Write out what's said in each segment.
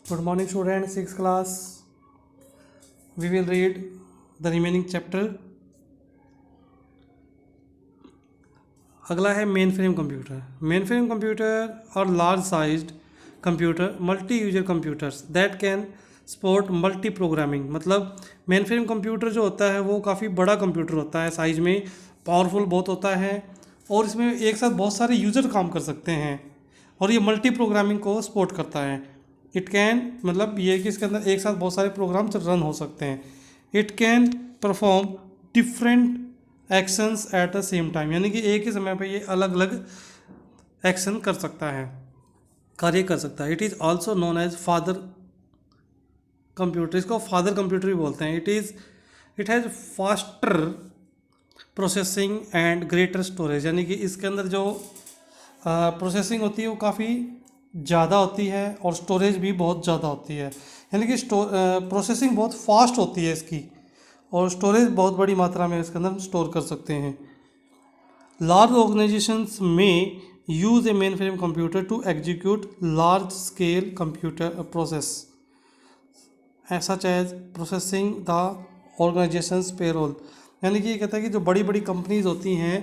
Good morning, student. Sixth class. We will read the remaining chapter. अगला है mainframe computer. Mainframe computer और large sized computer, multi user computers that can support multi programming. मतलब mainframe computer जो होता है वो काफ़ी बड़ा कंप्यूटर होता है, साइज में पावरफुल बहुत होता है और इसमें एक साथ बहुत सारे यूजर काम कर सकते हैं और ये मल्टी प्रोग्रामिंग को सपोर्ट करता है. इट कैन मतलब ये कि इसके अंदर एक साथ बहुत सारे प्रोग्राम्स रन हो सकते हैं. It can perform different actions at the same time, यानी कि एक ही समय पे ये अलग अलग एक्शन कर सकता है, कार्य कर सकता है. It is also known as father computer. इसको फादर कंप्यूटर भी बोलते हैं. It has faster processing and greater storage, यानी कि इसके अंदर जो प्रोसेसिंग होती है वो काफ़ी ज़्यादा होती है और स्टोरेज भी बहुत ज़्यादा होती है. यानी कि प्रोसेसिंग बहुत फास्ट होती है इसकी और स्टोरेज बहुत बड़ी मात्रा में इसके अंदर स्टोर कर सकते हैं. लार्ज ऑर्गेनाइजेशंस में use a mainframe computer to execute large scale computer process such as processing the organisations payroll. यानी कि ये कहता है कि जो बड़ी बड़ी कंपनीज होती हैं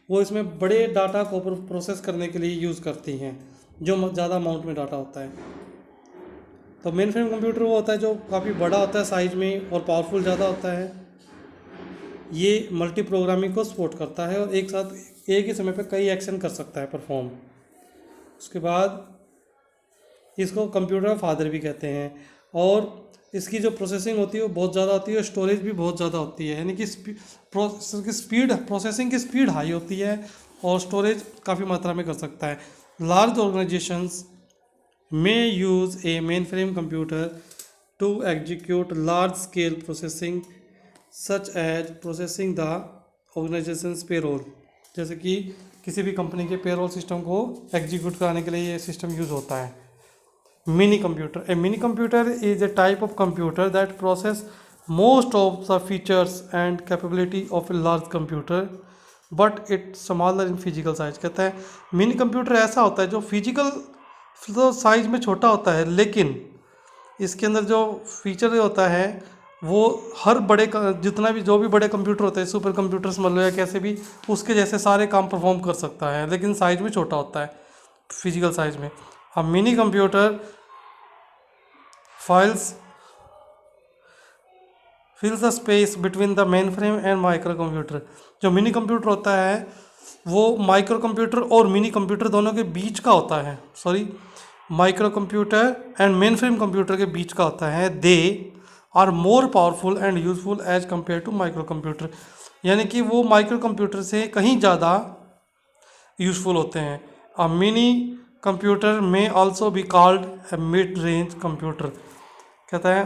वो इसमें बड़े डाटा को प्रोसेस करने के लिए यूज़ करती हैं जो ज़्यादा अमाउंट में डाटा होता है. तो मेन फ्रेम कंप्यूटर वो होता है जो काफ़ी बड़ा होता है साइज में और पावरफुल ज़्यादा होता है. ये मल्टी प्रोग्रामिंग को सपोर्ट करता है और एक साथ एक ही समय पे कई एक्शन कर सकता है परफॉर्म. उसके बाद इसको कंप्यूटर फादर भी कहते हैं और इसकी जो प्रोसेसिंग होती है वो बहुत ज़्यादा होती है और स्टोरेज भी बहुत ज़्यादा होती है. यानी कि प्रोसेसिंग की स्पीड हाई होती है और स्टोरेज काफ़ी मात्रा में कर सकता है. Large organisations may use a mainframe computer to execute large scale processing such as processing the organization's payroll. जैसे कि किसी भी कंपनी के पेरोल सिस्टम को एग्जीक्यूट कराने के लिए ये सिस्टम यूज़ होता है. Mini computer. A mini computer is a type of computer that process most of the features and capability of a large computer but it smaller in physical size. कहता है mini computer ऐसा होता है जो physical तो size में छोटा होता है लेकिन इसके अंदर जो फीचर होता है वो हर बड़े जितना भी जो भी बड़े कंप्यूटर होते हैं, सुपर कंप्यूटर समझ लो या कैसे भी, उसके जैसे सारे काम परफॉर्म कर सकता है लेकिन साइज में छोटा होता है फिजिकल साइज में. अब mini computer fills the space between the mainframe and micro computer. जो मिनी कंप्यूटर होता है वो माइक्रो कंप्यूटर और मिनी कंप्यूटर दोनों के बीच का होता है. Micro computer and mainframe computer के बीच का होता है. They are more powerful and useful as compare to micro computer. यानी कि वो माइक्रो कंप्यूटर से कहीं ज़्यादा यूजफुल होते हैं. अ मिनी कंप्यूटर में also be called a mid range computer. कहता है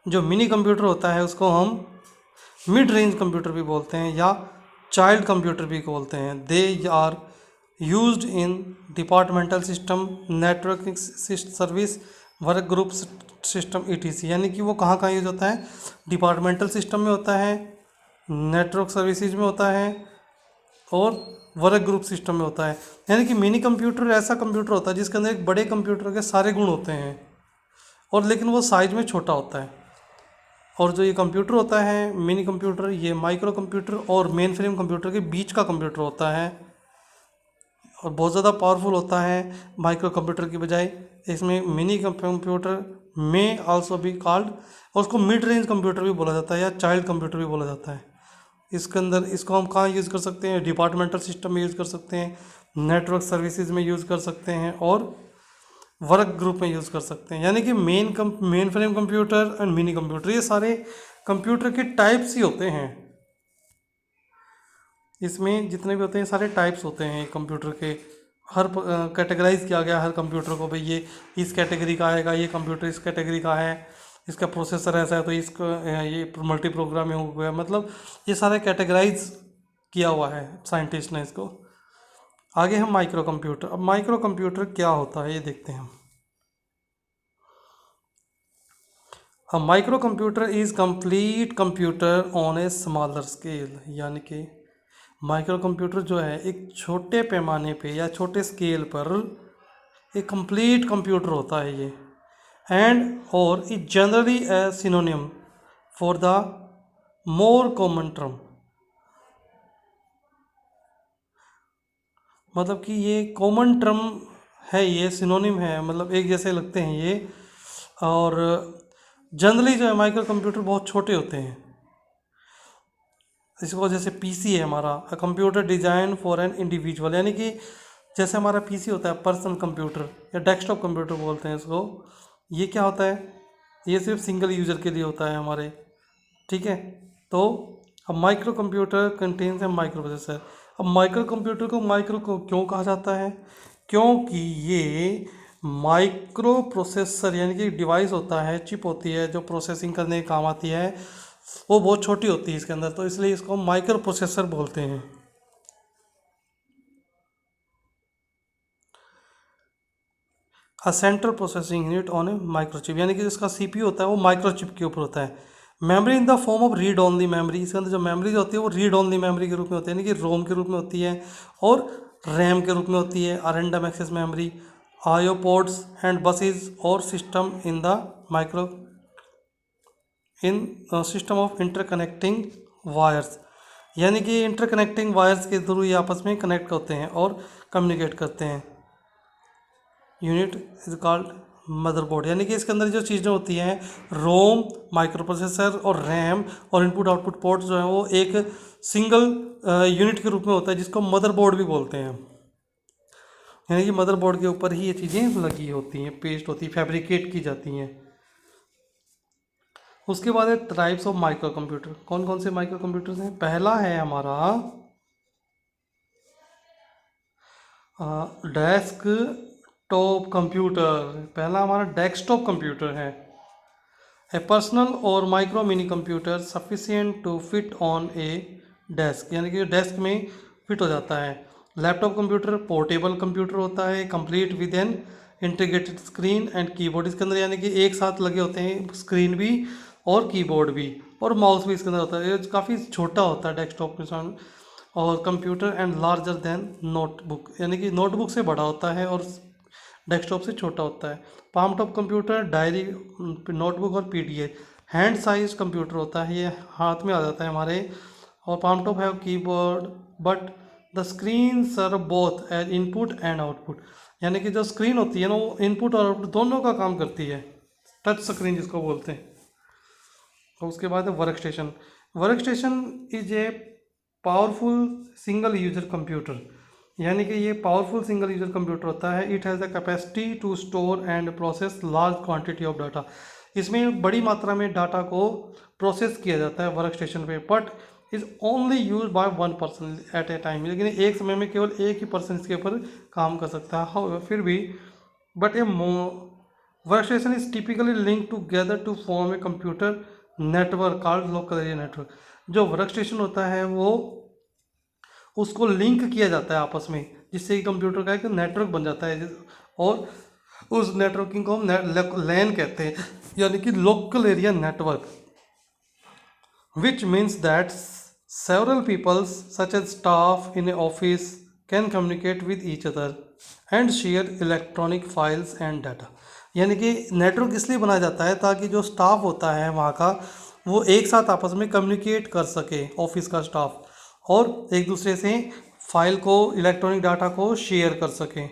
जो मिनी कंप्यूटर होता है उसको हम मिड रेंज कंप्यूटर भी बोलते हैं या चाइल्ड कंप्यूटर भी बोलते हैं. They are used in departmental system, networking service, work group system ETC. यानी कि वो कहाँ कहाँ यूज होता है? डिपार्टमेंटल सिस्टम में होता है, नेटवर्क सर्विसेज में होता है और वर्क ग्रुप सिस्टम में होता है. यानी कि मिनी कंप्यूटर ऐसा कंप्यूटर होता है जिसके अंदर एक बड़े कंप्यूटर के सारे गुण होते हैं और लेकिन वो साइज में छोटा होता है. और जो ये कंप्यूटर होता है मिनी कंप्यूटर, ये माइक्रो कंप्यूटर और मेन फ्रेम कंप्यूटर के बीच का कंप्यूटर होता है और बहुत ज़्यादा पावरफुल होता है माइक्रो कंप्यूटर की बजाय. इसमें मिनी कंप्यूटर में आल्सो भी कॉल्ड, और उसको मिड रेंज कंप्यूटर भी बोला जाता है या चाइल्ड कंप्यूटर भी बोला जाता है. इसके अंदर इसको हम कहाँ यूज़ कर सकते हैं? डिपार्टमेंटल सिस्टम में यूज़ कर सकते हैं, नेटवर्क सर्विसेज में यूज़ कर सकते हैं और वर्क ग्रुप में यूज़ कर सकते हैं. यानी कि main frame computer and mini computer ये सारे कंप्यूटर के टाइप्स ही होते हैं. इसमें जितने भी होते हैं सारे टाइप्स होते हैं कंप्यूटर के. हर कैटेगराइज किया गया हर कंप्यूटर को, भाई ये इस कैटेगरी का आएगा, ये कंप्यूटर इस कैटेगरी का है, इसका प्रोसेसर ऐसा है तो इसको ये मल्टी प्रोग्रामिंग हो गया. मतलब ये सारे कैटेगराइज किया हुआ है साइंटिस्ट ने इसको. आगे हम माइक्रो कंप्यूटर. अब माइक्रो कंप्यूटर क्या होता है ये देखते हैं हम. A micro computer is complete computer on a smaller scale. यानी कि माइक्रो कंप्यूटर जो है एक छोटे पैमाने पे या छोटे स्केल पर एक कंप्लीट कंप्यूटर होता है ये. and or is generally a synonym for the more common term। मतलब कि ये कॉमन टर्म है, ये सिनोनिम है, मतलब एक जैसे लगते हैं ये। और जनरली जो है माइक्रो कंप्यूटर बहुत छोटे होते हैं। इसको जैसे पीसी है हमारा, a computer design for an individual, यानी कि जैसे हमारा पीसी होता है पर्सनल कंप्यूटर या डेस्कटॉप कंप्यूटर बोलते हैं इसको, ये क्या होता है, ये सिर्फ सिंगल यूजर के लिए होता है हमारे, ठीक है। तो अब माइक्रो कंप्यूटर कंटेन्स है माइक्रो प्रोसेसर। अब माइक्रो कंप्यूटर को माइक्रो को क्यों कहा जाता है, क्योंकि ये माइक्रो प्रोसेसर यानी कि डिवाइस होता है, चिप होती है जो प्रोसेसिंग करने के काम आती है, वो बहुत छोटी होती है इसके अंदर, तो इसलिए इसको माइक्रो प्रोसेसर बोलते हैं। A central processing unit on A microchip, यानी कि जिसका सीपीयू होता है वो माइक्रोचिप के ऊपर होता है। Memory in the form of read only memory, इसके अंदर जो मेमोरी जो होती है वो रीड ऑनली मेमोरी के रूप में होती है, यानी कि रोम के रूप में होती है और रैम के रूप में होती है, random access memory, IO ports and buses और system in the micro in system of interconnecting wires, यानी कि इंटरकनेक्टिंग वायर्स के थ्रू ये आपस में कनेक्ट होते हैं और कम्युनिकेट करते हैं। यूनिट इज कॉल्ड मदरबोर्ड, यानी कि इसके अंदर जो चीज़ें होती हैं रोम, माइक्रो प्रोसेसर और रैम और इनपुट आउटपुट पोर्ट जो है वो एक सिंगल यूनिट के रूप में होता है जिसको मदरबोर्ड भी बोलते हैं। यानी कि मदरबोर्ड के ऊपर ही ये चीज़ें लगी होती हैं, पेस्ट होती है, फैब्रिकेट की जाती हैं। उसके बाद है टाइप्स ऑफ माइक्रो कंप्यूटर। कौन कौन से माइक्रो कंप्यूटर्स हैं, पहला है हमारा डेस्क टॉप कंप्यूटर, पहला हमारा डेस्कटॉप कंप्यूटर है। ए पर्सनल और micro mini computer sufficient to fit on a desk, यानी कि डेस्क में फिट हो जाता है। लैपटॉप कंप्यूटर पोर्टेबल कंप्यूटर होता है, complete with an integrated screen and keyboard, इसके अंदर यानी कि एक साथ लगे होते हैं स्क्रीन भी और कीबोर्ड भी और माउस भी इसके अंदर होता है, ये काफ़ी छोटा होता है डेस्कटॉप के सामने। और computer and larger than notebook, यानी कि नोटबुक से बड़ा होता है और डेस्कटॉप से छोटा होता है। Palm top computer diary, notebook और पीडीए, हैंड साइज कंप्यूटर होता है, ये हाथ में आ जाता है हमारे। और पाम टॉप है keyboard but the screen serve both as input and output, यानी कि जो स्क्रीन होती है ना वो इनपुट और आउटपुट दोनों का काम करती है, टच स्क्रीन जिसको बोलते हैं। और उसके बाद है workstation. Workstation is a powerful single user computer, यानी कि ये पावरफुल सिंगल यूजर कंप्यूटर होता है। It has the capacity to store and process large quantity of data, इसमें बड़ी मात्रा में डाटा को प्रोसेस किया जाता है वर्क स्टेशन पे, but is only use by one person at A time, लेकिन एक समय में केवल एक ही पर्सन इसके ऊपर काम कर सकता है। हाउ फिर भी but a workstation is typically link together to form a computer network called local area network. जो वर्क स्टेशन होता है वो उसको लिंक किया जाता है आपस में, जिससे कि कंप्यूटर का एक नेटवर्क बन जाता है, और उस नेटवर्किंग को हम लैन कहते हैं, यानी कि local area network, which means that several peoples such as staff in a office can communicate with each other and share electronic files and data. यानी कि नेटवर्क इसलिए बनाया जाता है ताकि जो स्टाफ होता है वहाँ का वो एक साथ आपस में कम्युनिकेट कर सके, ऑफिस का स्टाफ, और एक दूसरे से फाइल को, इलेक्ट्रॉनिक डाटा को शेयर कर सकें।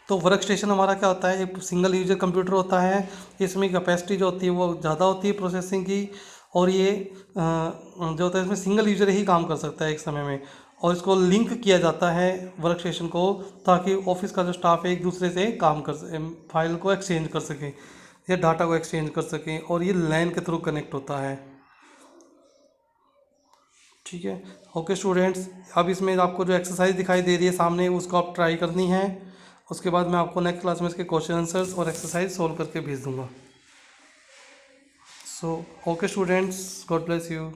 तो वर्क स्टेशन हमारा क्या होता है, एक सिंगल यूजर कंप्यूटर होता है, इसमें कैपेसिटी जो होती है वो ज़्यादा होती है प्रोसेसिंग की, और ये जो होता है इसमें सिंगल यूजर ही काम कर सकता है एक समय में, और इसको लिंक किया जाता है वर्क स्टेशन को ताकि ऑफिस का जो स्टाफ है एक दूसरे से काम कर सके, फाइल को एक्सचेंज कर सकें या डाटा को एक्सचेंज कर सकें, और ये लैन के थ्रू कनेक्ट होता है। ठीक है, ओके स्टूडेंट्स, अब इसमें आपको जो एक्सरसाइज दिखाई दे रही है सामने उसको आप ट्राई करनी है, उसके बाद मैं आपको नेक्स्ट क्लास में इसके क्वेश्चन आंसर्स और एक्सरसाइज सॉल्व करके भेज दूंगा। So okay students, God bless you.